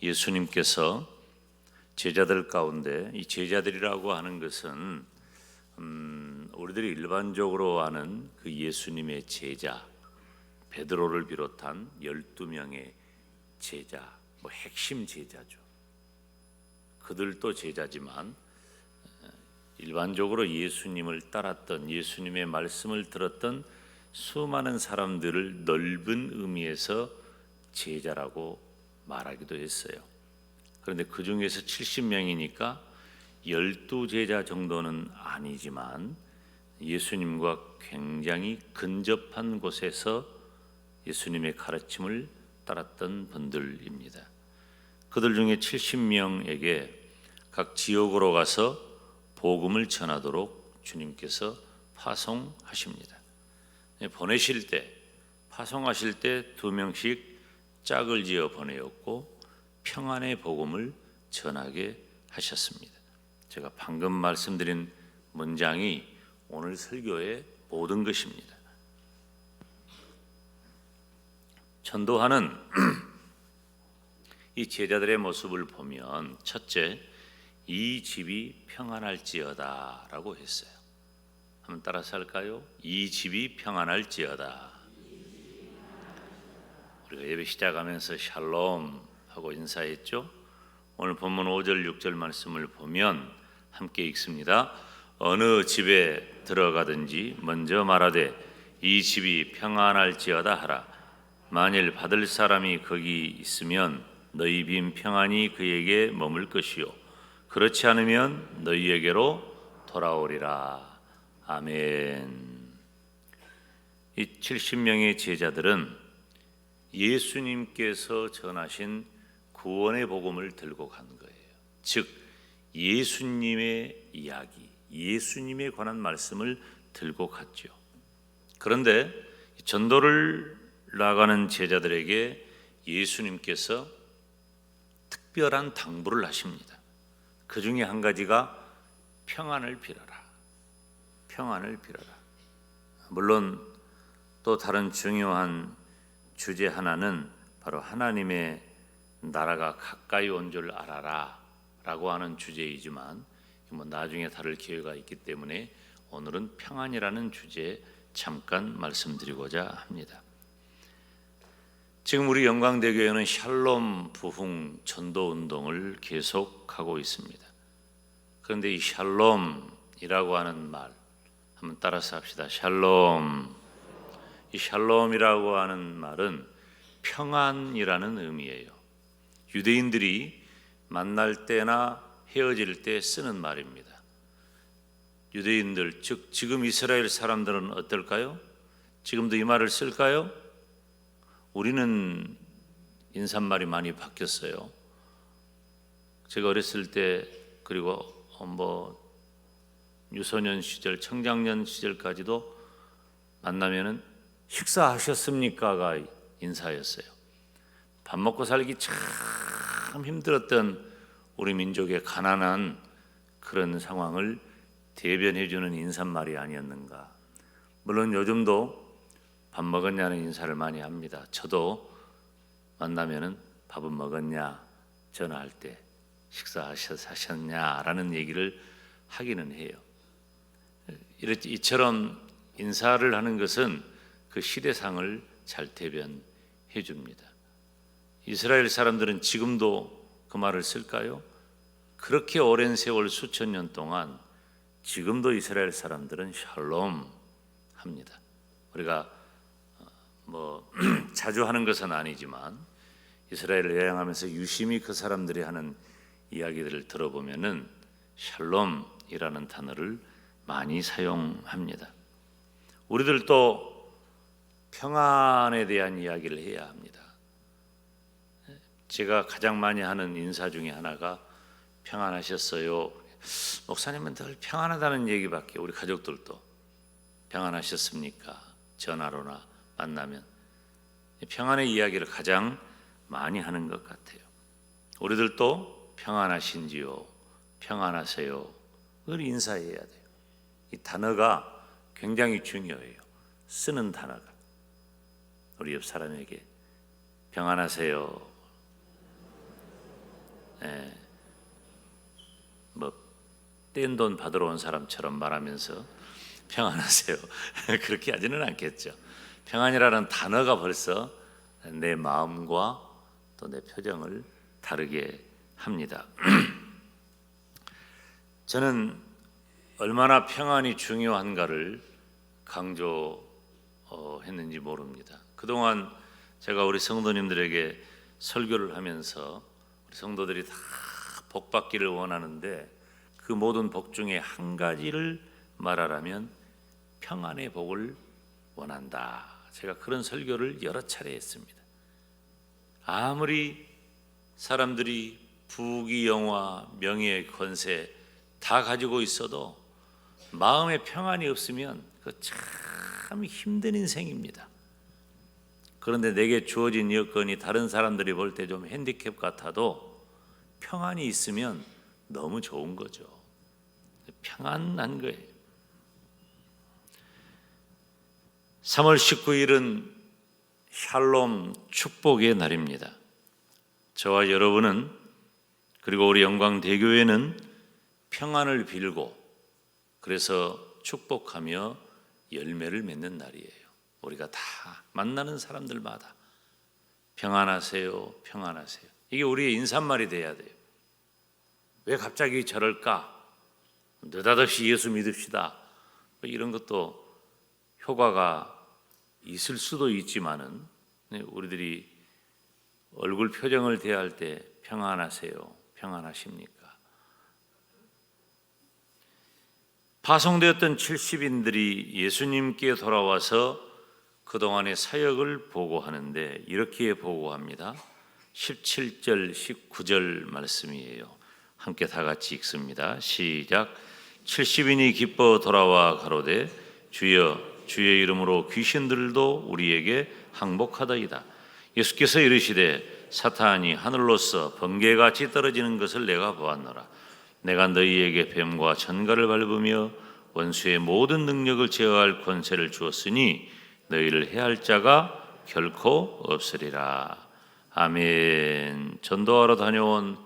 예수님께서 제자들 가운데, 이 제자들이라고 하는 것은 우리들이 일반적으로 아는 그 예수님의 제자, 베드로를 비롯한 12명의 제자, 핵심 제자죠. 그들도 제자지만 일반적으로 예수님을 따랐던, 예수님의 말씀을 들었던 수많은 사람들을 넓은 의미에서 제자라고 말하기도 했어요. 그런데 그 중에서 70명이니까 12제자 정도는 아니지만 예수님과 굉장히 근접한 곳에서 예수님의 가르침을 따랐던 분들입니다. 그들 중에 70명에게 각 지역으로 가서 복음을 전하도록 주님께서 파송하십니다. 보내실 때, 파송하실 때 2명씩 짝을 지어 보내었고 평안의 복음을 전하게 하셨습니다. 제가 방금 말씀드린 문장이 오늘 설교의 모든 것입니다. 전도하는 이 제자들의 모습을 보면 첫째, 이 집이 평안할지어다 라고 했어요. 한번 따라서 할까요? 이 집이 평안할지어다. 우리가 예배 시작하면서 샬롬 하고 인사했죠. 오늘 본문 5절 6절 말씀을 보면 함께 읽습니다. 어느 집에 들어가든지 먼저 말하되 이 집이 평안할지어다 하라. 만일 받을 사람이 거기 있으면 너희 빈 평안이 그에게 머물 것이요 그렇지 않으면 너희에게로 돌아오리라. 아멘. 이 70명의 제자들은 예수님께서 전하신 구원의 복음을 들고 간 거예요. 즉 예수님의 이야기, 예수님에 관한 말씀을 들고 갔죠. 그런데 전도를 나가는 제자들에게 예수님께서 특별한 당부를 하십니다. 그 중에 한 가지가 평안을 빌어라. 평안을 빌어라. 물론 또 다른 중요한 주제 하나는 바로 하나님의 나라가 가까이 온 줄 알아라 라고 하는 주제이지만 나중에 다룰 기회가 있기 때문에 오늘은 평안이라는 주제에 잠깐 말씀드리고자 합니다. 지금 우리 영광대교회는 샬롬 부흥 전도 운동을 계속하고 있습니다. 그런데 이 샬롬이라고 하는 말 한번 따라서 합시다. 샬롬. 이 샬롬이라고 하는 말은 평안이라는 의미예요. 유대인들이 만날 때나 헤어질 때 쓰는 말입니다. 유대인들, 즉 지금 이스라엘 사람들은 어떨까요? 지금도 이 말을 쓸까요? 우리는 인사말이 많이 바뀌었어요. 제가 어렸을 때 그리고 유소년 시절, 청장년 시절까지도 만나면은 식사하셨습니까가 인사였어요. 밥 먹고 살기 참 힘들었던 우리 민족의 가난한 그런 상황을 대변해주는 인사말이 아니었는가. 물론 요즘도 밥 먹었냐는 인사를 많이 합니다. 저도 만나면은 밥은 먹었냐, 전화할 때 식사하셨냐라는 얘기를 하기는 해요. 이처럼 인사를 하는 것은 그 시대상을 잘 대변해 줍니다. 이스라엘 사람들은 지금도 그 말을 쓸까요? 그렇게 오랜 세월 수천 년 동안 지금도 이스라엘 사람들은 샬롬 합니다. 우리가 자주 하는 것은 아니지만 이스라엘을 여행하면서 유심히 그 사람들이 하는 이야기들을 들어보면은 샬롬이라는 단어를 많이 사용합니다. 우리들도 평안에 대한 이야기를 해야 합니다. 제가 가장 많이 하는 인사 중에 하나가 평안하셨어요. 목사님은 늘 평안하다는 얘기밖에, 우리 가족들도 평안하셨습니까? 전화로나 만나면 평안의 이야기를 가장 많이 하는 것 같아요. 우리들도 평안하신지요? 평안하세요? 그걸 인사해야 돼요. 이 단어가 굉장히 중요해요. 쓰는 단어가. 우리 옆 사람에게 평안하세요. 뭐 뗀 돈 받으러 온 사람처럼 말하면서 평안하세요. 그렇게 하지는 않겠죠. 평안이라는 단어가 벌써 내 마음과 또 내 표정을 다르게 합니다. 저는 얼마나 평안이 중요한가를 강조했는지 모릅니다. 그동안 제가 우리 성도님들에게 설교를 하면서 우리 성도들이 다 복받기를 원하는데 그 모든 복 중에 한 가지를 말하라면 평안의 복을 원한다. 제가 그런 설교를 여러 차례 했습니다. 아무리 사람들이 부귀영화, 명예, 권세 다 가지고 있어도 마음에 평안이 없으면 그 참 힘든 인생입니다. 그런데 내게 주어진 여건이 다른 사람들이 볼 때 좀 핸디캡 같아도 평안이 있으면 너무 좋은 거죠. 평안한 거예요. 3월 19일은 샬롬 축복의 날입니다. 저와 여러분은 그리고 우리 영광대교회는 평안을 빌고 그래서 축복하며 열매를 맺는 날이에요. 우리가 다 만나는 사람들마다 평안하세요, 평안하세요. 이게 우리의 인사말이 돼야 돼요. 왜 갑자기 저럴까? 느닷없이 예수 믿읍시다. 이런 것도 효과가 있을 수도 있지만은 우리들이 얼굴 표정을 대할 때 평안하세요, 평안하십니까? 파송되었던 70인들이 예수님께 돌아와서 그동안의 사역을 보고하는데 이렇게 보고합니다. 17절, 19절 말씀이에요. 함께 다 같이 읽습니다. 시작. 70인이 기뻐 돌아와 가로되 주여 주의 이름으로 귀신들도 우리에게 항복하더이다. 예수께서 이르시되 사탄이 하늘로서 번개같이 떨어지는 것을 내가 보았노라. 내가 너희에게 뱀과 전갈을 밟으며 원수의 모든 능력을 제어할 권세를 주었으니 너희를 해할 자가 결코 없으리라. 아멘. 전도하러 다녀온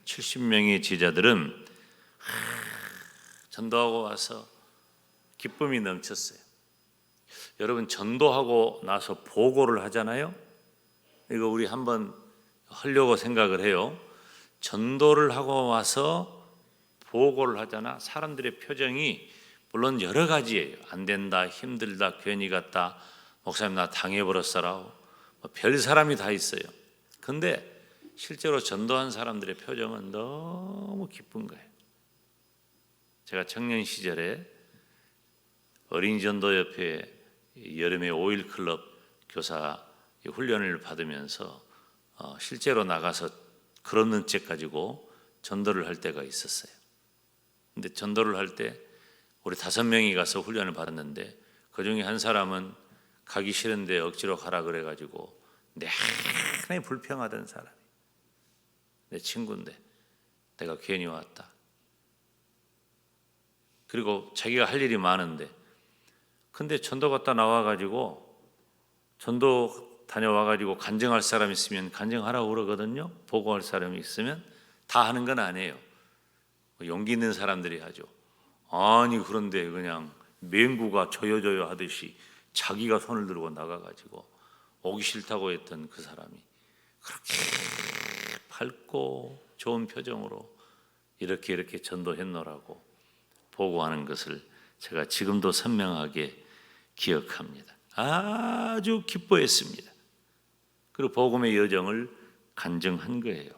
70명의 제자들은 전도하고 와서 기쁨이 넘쳤어요. 여러분, 전도하고 나서 보고를 하잖아요. 이거 우리 한번 하려고 생각을 해요. 전도를 하고 와서 보고를 하잖아. 사람들의 표정이 물론 여러 가지예요. 안 된다, 힘들다, 괜히 갔다, 목사님 나 당해버렸어라, 별 사람이 다 있어요. 근데 실제로 전도한 사람들의 표정은 너무 기쁜 거예요. 제가 청년 시절에 어린이전도협회 여름에 5일 클럽 교사 훈련을 받으면서 실제로 나가서 그런 책 가지고 전도를 할 때가 있었어요. 근데 전도를 할 때 우리 5명이 가서 훈련을 받았는데 그중에 한 사람은 가기 싫은데 억지로 가라 그래가지고 내내 불평하던 사람이 내 친구인데 내가 괜히 왔다. 그리고 자기가 할 일이 많은데 근데 전도 갔다 나와가지고 전도 다녀와가지고 간증할 사람 있으면 간증하라고 그러거든요. 보고할 사람이 있으면 다 하는 건 아니에요. 용기 있는 사람들이 하죠. 아니 그런데 그냥 맹구가 저여저여 하듯이 자기가 손을 들고 나가가지고 오기 싫다고 했던 그 사람이 그렇게 밝고 좋은 표정으로 이렇게 전도했노라고 보고하는 것을 제가 지금도 선명하게 기억합니다. 아주 기뻐했습니다. 그리고 복음의 여정을 간증한 거예요.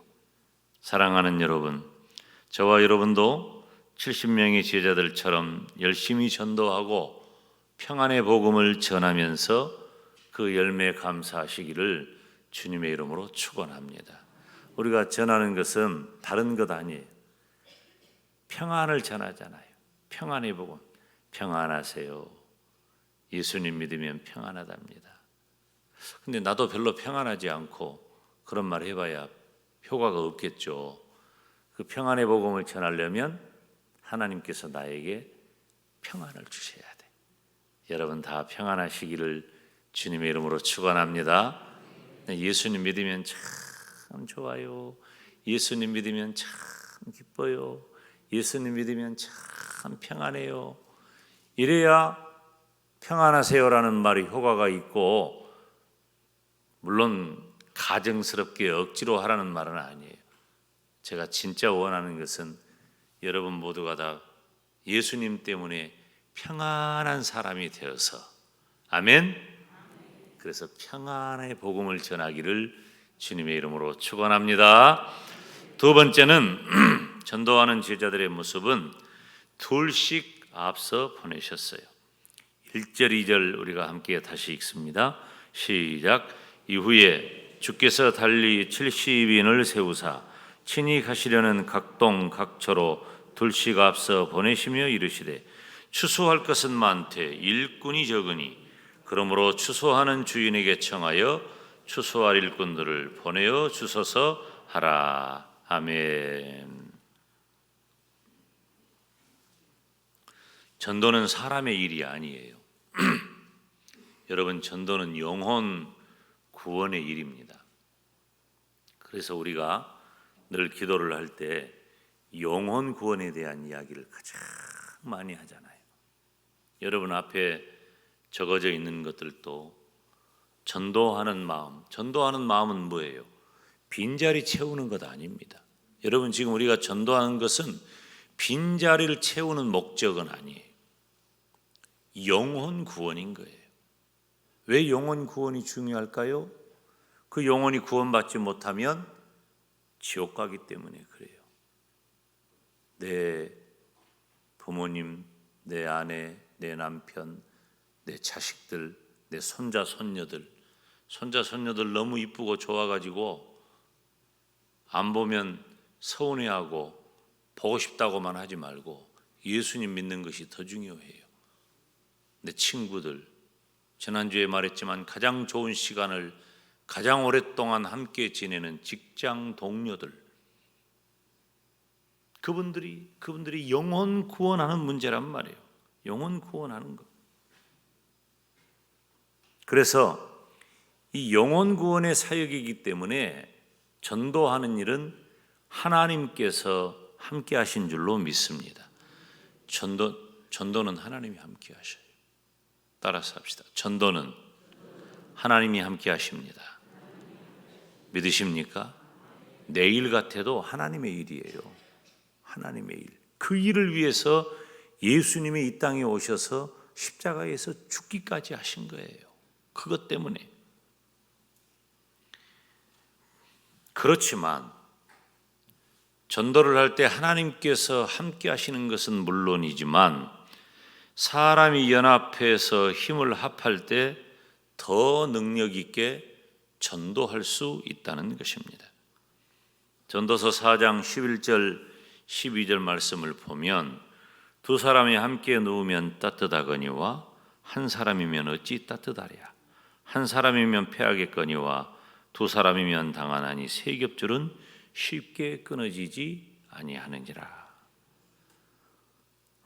사랑하는 여러분, 저와 여러분도 70명의 제자들처럼 열심히 전도하고 평안의 복음을 전하면서 그 열매 감사하시기를 주님의 이름으로 축원합니다. 우리가 전하는 것은 다른 것 아니에요. 평안을 전하잖아요. 평안의 복음, 평안하세요. 예수님 믿으면 평안하답니다. 근데 나도 별로 평안하지 않고 그런 말 해봐야 효과가 없겠죠. 그 평안의 복음을 전하려면 하나님께서 나에게 평안을 주셔야 돼. 여러분 다 평안하시기를 주님의 이름으로 축원합니다. 예수님 믿으면 참 참 좋아요. 예수님 믿으면 참 기뻐요. 예수님 믿으면 참 평안해요. 이래야 평안하세요라는 말이 효과가 있고, 물론 가정스럽게 억지로 하라는 말은 아니에요. 제가 진짜 원하는 것은 여러분 모두가 다 예수님 때문에 평안한 사람이 되어서, 아멘. 그래서 평안의 복음을 전하기를 주님의 이름으로 축원합니다. 두 번째는 전도하는 제자들의 모습은 둘씩 앞서 보내셨어요. 1절 2절 우리가 함께 다시 읽습니다. 시작. 이후에 주께서 달리 70인을 세우사 친히 가시려는 각동 각처로 둘씩 앞서 보내시며 이르시되 추수할 것은 많되 일꾼이 적으니 그러므로 추수하는 주인에게 청하여 추수할 일꾼들을 보내어 주소서 하라. 아멘. 전도는 사람의 일이 아니에요. 여러분, 전도는 영혼 구원의 일입니다. 그래서 우리가 늘 기도를 할 때 영혼 구원에 대한 이야기를 가장 많이 하잖아요. 여러분 앞에 적어져 있는 것들도 전도하는 마음은 뭐예요? 빈자리 채우는 것 아닙니다. 여러분, 지금 우리가 전도하는 것은 빈자리를 채우는 목적은 아니에요. 영혼 구원인 거예요. 왜 영혼 구원이 중요할까요? 그 영혼이 구원받지 못하면 지옥 가기 때문에 그래요. 내 부모님, 내 아내, 내 남편, 내 자식들, 내 손자, 손녀들 너무 이쁘고 좋아가지고 안 보면 서운해하고 보고 싶다고만 하지 말고 예수님 믿는 것이 더 중요해요. 내 친구들, 지난주에 말했지만 가장 좋은 시간을 가장 오랫동안 함께 지내는 직장 동료들, 그분들이 영혼 구원하는 문제란 말이에요. 영혼 구원하는 것. 그래서 이 영혼 구원의 사역이기 때문에 전도하는 일은 하나님께서 함께 하신 줄로 믿습니다. 전도는 하나님이 함께 하셔요. 따라서 합시다. 전도는 하나님이 함께 하십니다. 믿으십니까? 내 일 같아도 하나님의 일이에요. 하나님의 일. 그 일을 위해서 예수님이 이 땅에 오셔서 십자가에서 죽기까지 하신 거예요. 그것 때문에. 그렇지만 전도를 할 때 하나님께서 함께 하시는 것은 물론이지만 사람이 연합해서 힘을 합할 때 더 능력 있게 전도할 수 있다는 것입니다. 전도서 4장 11절 12절 말씀을 보면 두 사람이 함께 누우면 따뜻하거니와 한 사람이면 어찌 따뜻하랴. 한 사람이면 패하겠거니와 두 사람이면 당하나니 세 겹줄은 쉽게 끊어지지 아니하느니라.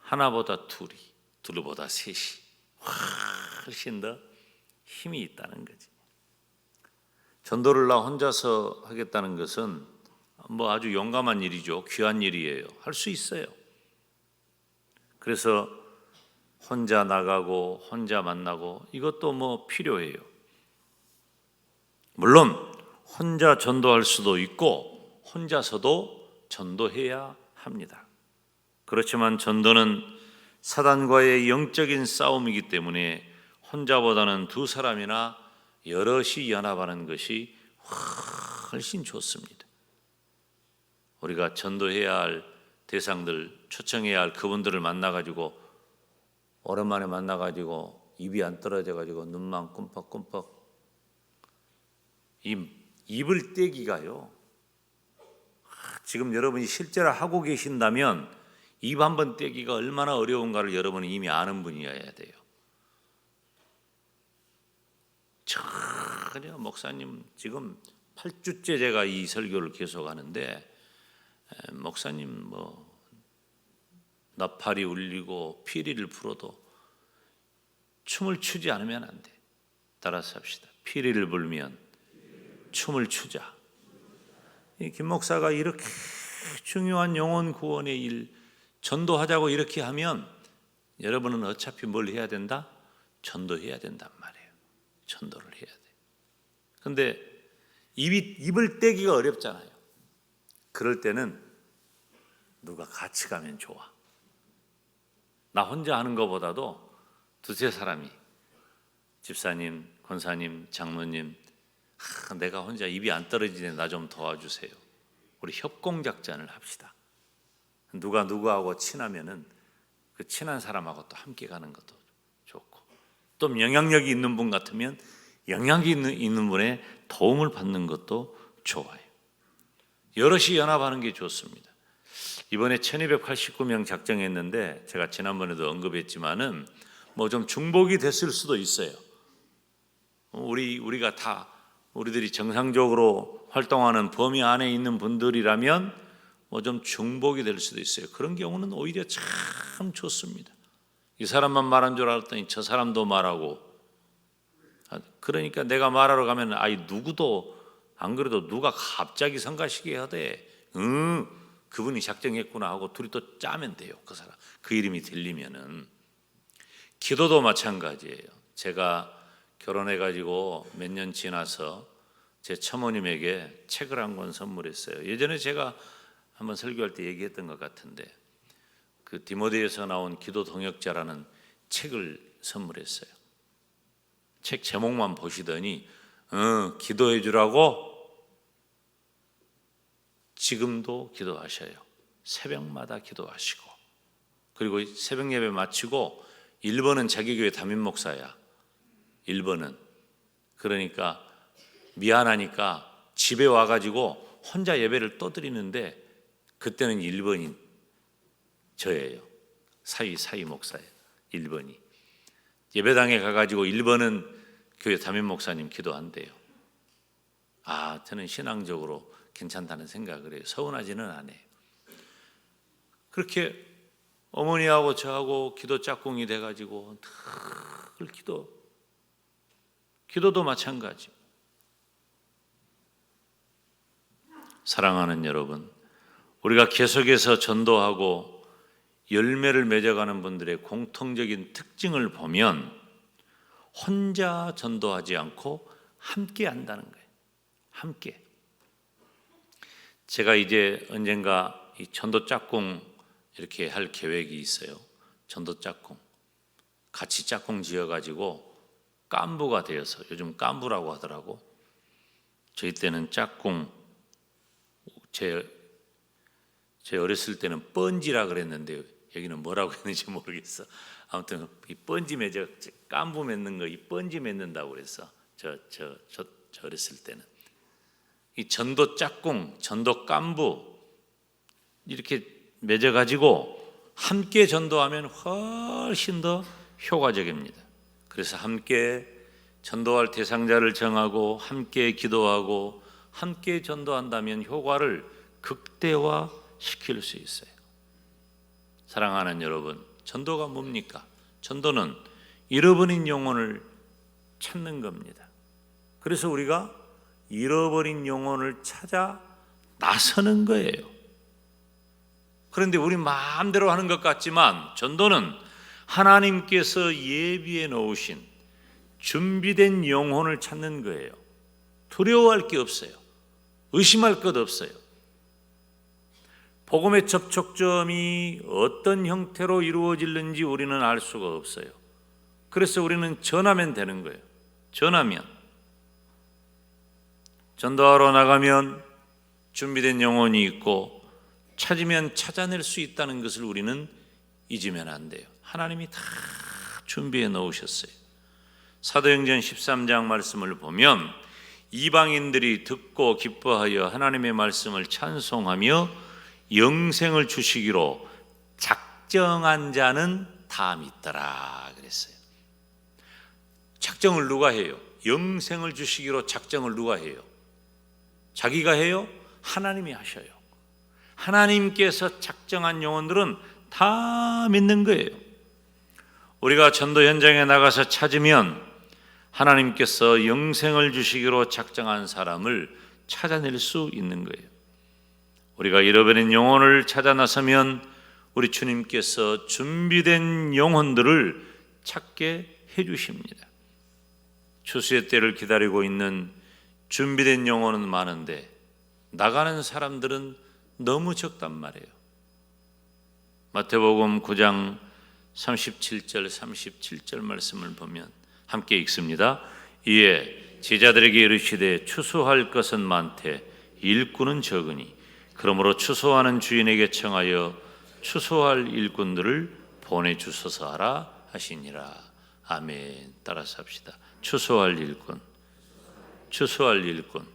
하나보다 둘이, 둘보다 셋이 훨씬 더 힘이 있다는 거지. 전도를 나 혼자서 하겠다는 것은 뭐 아주 용감한 일이죠. 귀한 일이에요. 할 수 있어요. 그래서 혼자 나가고 혼자 만나고 이것도 뭐 필요해요. 물론 혼자 전도할 수도 있고 혼자서도 전도해야 합니다. 그렇지만 전도는 사단과의 영적인 싸움이기 때문에 혼자보다는 두 사람이나 여럿이 연합하는 것이 훨씬 좋습니다. 우리가 전도해야 할 대상들, 초청해야 할 그분들을 만나가지고 오랜만에 만나가지고 입이 안 떨어져가지고 눈만 끔뻑끔뻑 입을 떼기가요. 지금 여러분이 실제로 하고 계신다면 입 한번 떼기가 얼마나 어려운가를 여러분이 이미 아는 분이어야 돼요. 전혀 목사님 지금 8주째 제가 이 설교를 계속하는데 목사님 뭐 나팔이 울리고 피리를 불어도 춤을 추지 않으면 안 돼. 따라서 합시다. 피리를 불면 춤을 추자. 김 목사가 이렇게 중요한 영혼 구원의 일 전도하자고 이렇게 하면 여러분은 어차피 뭘 해야 된다? 전도해야 된단 말이에요. 전도를 해야 돼. 그런데 입을 떼기가 어렵잖아요. 그럴 때는 누가 같이 가면 좋아. 나 혼자 하는 것보다도 두세 사람이, 집사님, 권사님, 장로님, 내가 혼자 입이 안 떨어지네, 나 좀 도와주세요. 우리 협공작전을 합시다. 누가 누구하고 친하면은 그 친한 사람하고 또 함께 가는 것도 좋고, 또 영향력이 있는 분 같으면 영향이 있는 분의 도움을 받는 것도 좋아요. 여럿이 연합하는 게 좋습니다. 이번에 1289명 작정했는데 제가 지난번에도 언급했지만은 뭐 좀 중복이 됐을 수도 있어요. 우리가 다 우리들이 정상적으로 활동하는 범위 안에 있는 분들이라면 뭐 좀 중복이 될 수도 있어요. 그런 경우는 오히려 참 좋습니다. 이 사람만 말한 줄 알았더니 저 사람도 말하고, 그러니까 내가 말하러 가면 누구도 안 그래도 누가 갑자기 성가시게 하되 그분이 작정했구나 하고 둘이 또 짜면 돼요. 그 사람 그 이름이 들리면은. 기도도 마찬가지예요. 제가 결혼해가지고 몇 년 지나서 제 처모님에게 책을 한 권 선물했어요. 예전에 제가 한번 설교할 때 얘기했던 것 같은데, 그 디모데에서 나온 기도 동역자라는 책을 선물했어요. 책 제목만 보시더니 기도해 주라고 지금도 기도하셔요. 새벽마다 기도하시고, 그리고 새벽 예배 마치고 1번은 자기 교회 담임 목사야. 1번은 그러니까 미안하니까 집에 와가지고 혼자 예배를 또 드리는데, 그때는 1번이 저예요. 사위 목사예요. 1번이 예배당에 가가지고 1번은 교회 담임 목사님 기도한대요. 저는 신앙적으로 괜찮다는 생각을 해요. 서운하지는 않아요. 그렇게 어머니하고 저하고 기도 짝꿍이 돼가지고 늘 기도도 마찬가지. 사랑하는 여러분, 우리가 계속해서 전도하고 열매를 맺어가는 분들의 공통적인 특징을 보면 혼자 전도하지 않고 함께 한다는 거예요. 함께. 제가 이제 언젠가 이 전도 짝꿍 이렇게 할 계획이 있어요. 전도 짝꿍. 같이 짝꿍 지어가지고 깐부가 되어서, 요즘 깐부라고 하더라고. 저희 때는 짝꿍, 제 어렸을 때는 뻔지라 그랬는데 여기는 뭐라고 했는지 모르겠어. 아무튼 이 뻔지 깐부 맺는 거, 이 뻔지 맺는다고 그랬어. 저 어렸을 때는. 이 전도 짝꿍, 전도 깐부 이렇게 맺어가지고 함께 전도하면 훨씬 더 효과적입니다. 그래서 함께 전도할 대상자를 정하고 함께 기도하고 함께 전도한다면 효과를 극대화시킬 수 있어요. 사랑하는 여러분, 전도가 뭡니까? 전도는 잃어버린 영혼을 찾는 겁니다. 그래서 우리가 잃어버린 영혼을 찾아 나서는 거예요. 그런데 우리 마음대로 하는 것 같지만 전도는 하나님께서 예비해 놓으신 준비된 영혼을 찾는 거예요. 두려워할 게 없어요. 의심할 것 없어요. 복음의 접촉점이 어떤 형태로 이루어질는지 우리는 알 수가 없어요. 그래서 우리는 전하면 되는 거예요. 전하면. 전도하러 나가면 준비된 영혼이 있고 찾으면 찾아낼 수 있다는 것을 우리는 잊으면 안 돼요. 하나님이 다 준비해 놓으셨어요. 사도행전 13장 말씀을 보면 이방인들이 듣고 기뻐하여 하나님의 말씀을 찬송하며 영생을 주시기로 작정한 자는 다 믿더라 그랬어요. 작정을 누가 해요? 영생을 주시기로 작정을 누가 해요? 자기가 해요? 하나님이 하셔요. 하나님께서 작정한 영혼들은 다 믿는 거예요. 우리가 전도 현장에 나가서 찾으면 하나님께서 영생을 주시기로 작정한 사람을 찾아낼 수 있는 거예요. 우리가 잃어버린 영혼을 찾아 나서면 우리 주님께서 준비된 영혼들을 찾게 해주십니다. 추수의 때를 기다리고 있는 준비된 영혼은 많은데 나가는 사람들은 너무 적단 말이에요. 마태복음 9장 37절 37절 말씀을 보면 함께 읽습니다. 이에 제자들에게 이르시되 추수할 것은 많되 일꾼은 적으니 그러므로 추수하는 주인에게 청하여 추수할 일꾼들을 보내주소서 하라 하시니라. 아멘. 따라서 합시다. 추수할 일꾼, 추수할 일꾼.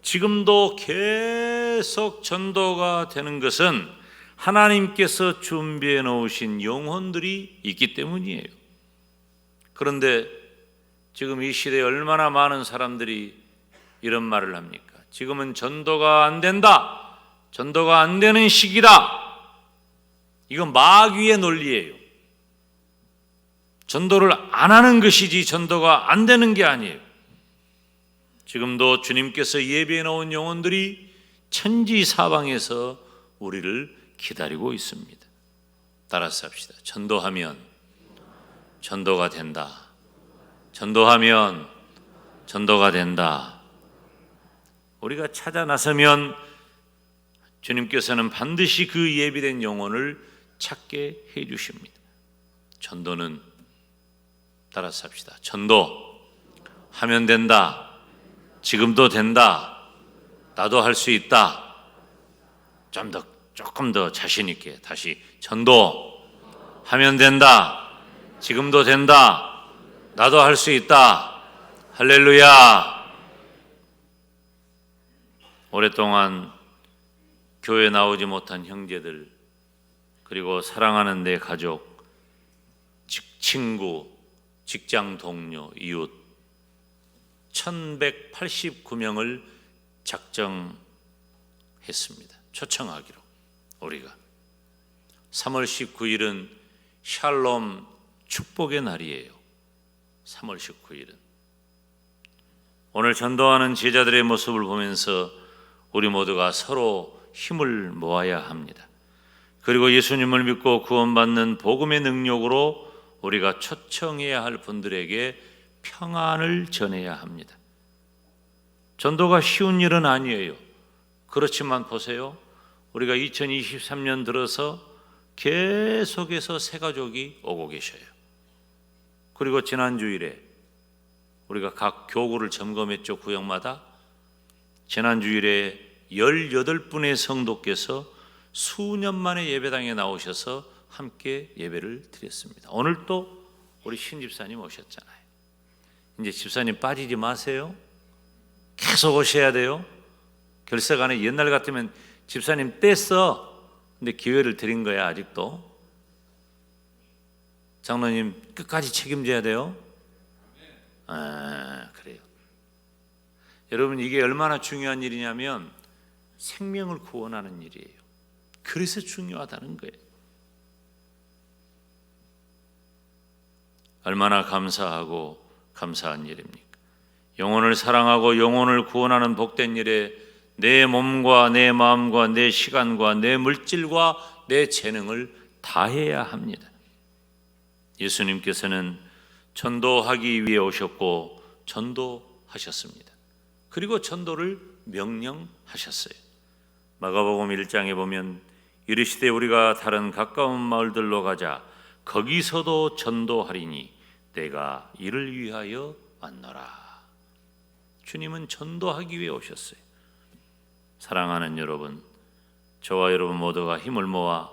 지금도 계속 전도가 되는 것은 하나님께서 준비해 놓으신 영혼들이 있기 때문이에요. 그런데 지금 이 시대에 얼마나 많은 사람들이 이런 말을 합니까? 지금은 전도가 안 된다. 전도가 안 되는 시기다. 이건 마귀의 논리예요. 전도를 안 하는 것이지 전도가 안 되는 게 아니에요. 지금도 주님께서 예비해 놓은 영혼들이 천지 사방에서 우리를 기다리고 있습니다. 따라서 합시다. 전도하면 전도가 된다. 전도하면 전도가 된다. 우리가 찾아 나서면 주님께서는 반드시 그 예비된 영혼을 찾게 해 주십니다. 전도는 따라서 합시다. 전도하면 된다. 지금도 된다. 나도 할 수 있다. 조금 더 자신 있게 다시 전도하면 된다. 지금도 된다. 나도 할 수 있다. 할렐루야. 오랫동안 교회 나오지 못한 형제들, 그리고 사랑하는 내 가족, 친구, 직장 동료, 이웃 1189명을 작정했습니다. 초청하기로. 우리가 3월 19일은 샬롬 축복의 날이에요. 3월 19일은 오늘 전도하는 제자들의 모습을 보면서 우리 모두가 서로 힘을 모아야 합니다. 그리고 예수님을 믿고 구원받는 복음의 능력으로 우리가 초청해야 할 분들에게 평안을 전해야 합니다. 전도가 쉬운 일은 아니에요. 그렇지만 보세요. 우리가 2023년 들어서 계속해서 새 가족이 오고 계셔요. 그리고 지난 주일에 우리가 각 교구를 점검했죠. 구역마다. 지난 주일에 18분의 성도께서 수년 만에 예배당에 나오셔서 함께 예배를 드렸습니다. 오늘 또 우리 신 집사님 오셨잖아요. 이제 집사님 빠지지 마세요. 계속 오셔야 돼요. 결석안에 옛날 같으면 집사님 뗐어. 근데 기회를 드린 거야. 아직도. 장로님 끝까지 책임져야 돼요. 그래요. 여러분, 이게 얼마나 중요한 일이냐면 생명을 구원하는 일이에요. 그래서 중요하다는 거예요. 얼마나 감사하고 감사한 일입니까? 영혼을 사랑하고 영혼을 구원하는 복된 일에 내 몸과 내 마음과 내 시간과 내 물질과 내 재능을 다해야 합니다. 예수님께서는 전도하기 위해 오셨고 전도하셨습니다. 그리고 전도를 명령하셨어요. 마가복음 1장에 보면 이르시되 우리가 다른 가까운 마을들로 가자. 거기서도 전도하리니 내가 이를 위하여 왔노라. 주님은 전도하기 위해 오셨어요. 사랑하는 여러분, 저와 여러분 모두가 힘을 모아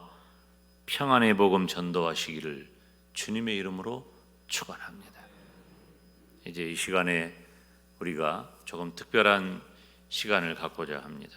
평안의 복음 전도하시기를 주님의 이름으로 축원합니다. 이제 이 시간에 우리가 조금 특별한 시간을 갖고자 합니다.